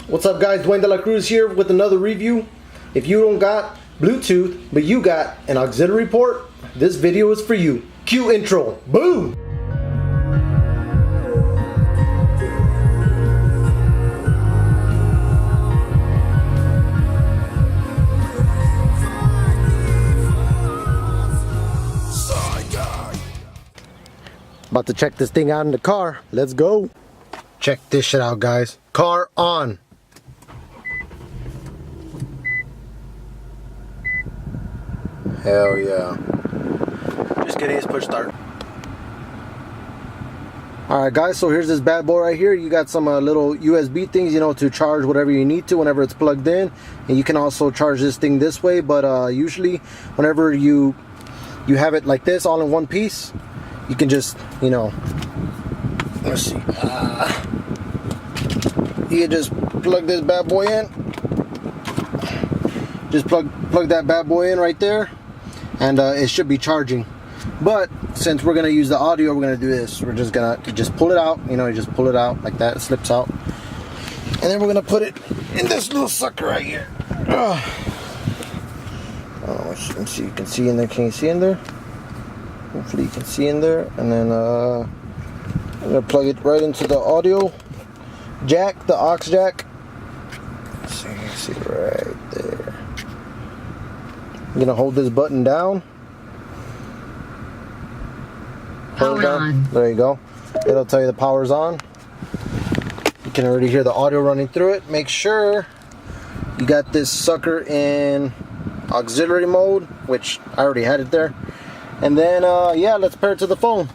What's up guys, Dwayne De La Cruz here with another review. If you don't got Bluetooth, but you got an auxiliary port, this video is for you. Cue intro, boom! About to check this thing out in the car. Let's go. Check this shit out, guys. Car on. Hell yeah. Just kidding, it's push start. Alright guys, so here's this bad boy right here. You got some little USB things, you know, to charge whatever you need to whenever it's plugged in. And you can also charge this thing this way, but usually whenever you have it like this all in one piece, you can just, you know, let's see, you can just plug this bad boy in. Just plug that bad boy in right there, and it should be charging. But since we're gonna use the audio, we're gonna do this. We're just gonna pull it out. You know, you just pull it out like that. It slips out, and then we're gonna put it in this little sucker right here. Oh, let's see. You can see in there. Can you see in there? Hopefully you can see in there. And then I'm gonna plug it right into the audio jack, the aux jack. See right there. I'm gonna hold this button down. Power on. There you go. It'll tell you the power's on. You can already hear the audio running through it. Make sure you got this sucker in auxiliary mode, which I already had it there. And then yeah, let's pair it to the phone.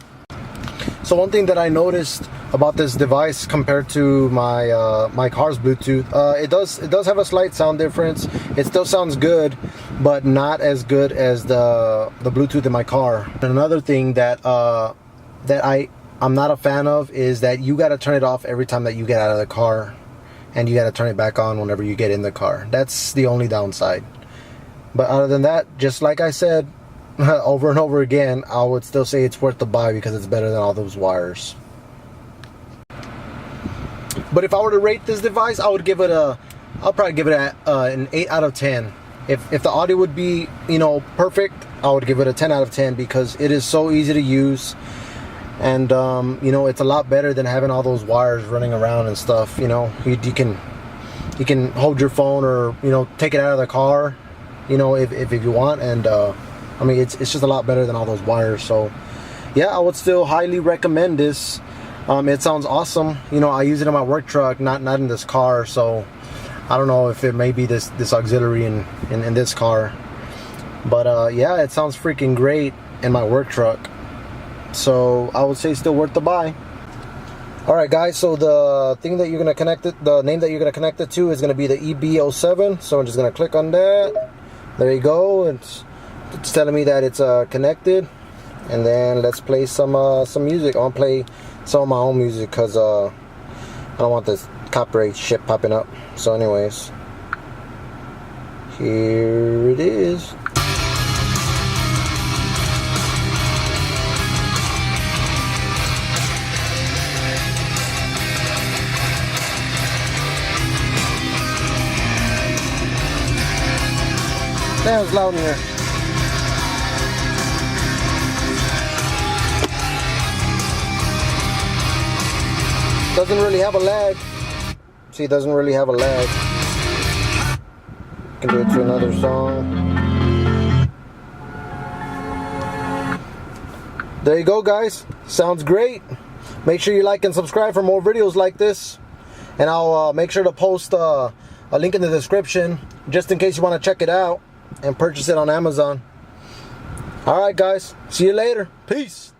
So one thing that I noticed about this device compared to my my car's Bluetooth, it does have a slight sound difference. It still sounds good, but not as good as the Bluetooth in my car. And another thing that I'm not a fan of is that you got to turn it off every time that you get out of the car, and you got to turn it back on whenever you get in the car. That's the only downside. But other than that, just like I said over and over again, I would still say it's worth the buy because it's better than all those wires. But if I were to rate this device, I would give it I'll probably give it an 8 out of 10. If the audio would be, you know, perfect, I would give it a 10 out of 10 because it is so easy to use. And you know, it's a lot better than having all those wires running around and stuff. You know, you can hold your phone, or, you know, take it out of the car, you know, if you want. And I mean, it's just a lot better than all those wires. So yeah, I would still highly recommend this. It sounds awesome. You know, I use it in my work truck, not in this car. So I don't know if it may be this auxiliary in this car, but yeah, it sounds freaking great in my work truck. So I would say still worth the buy. All right, guys. So the thing that you're gonna connect it, the name that you're gonna connect it to is gonna be the EB07. So I'm just gonna click on that. There you go. It's telling me that it's connected. And then let's play some music. I'll play some of my own music because I don't want this copyright shit popping up. So anyways, here it is. Damn, it's loud in here. Doesn't really have a lag. See, it doesn't really have a lag. Can do it to another song. There you go, guys. Sounds great. Make sure you like and subscribe for more videos like this. And I'll make sure to post a link in the description just in case you want to check it out and purchase it on Amazon. Alright guys, see you later. Peace.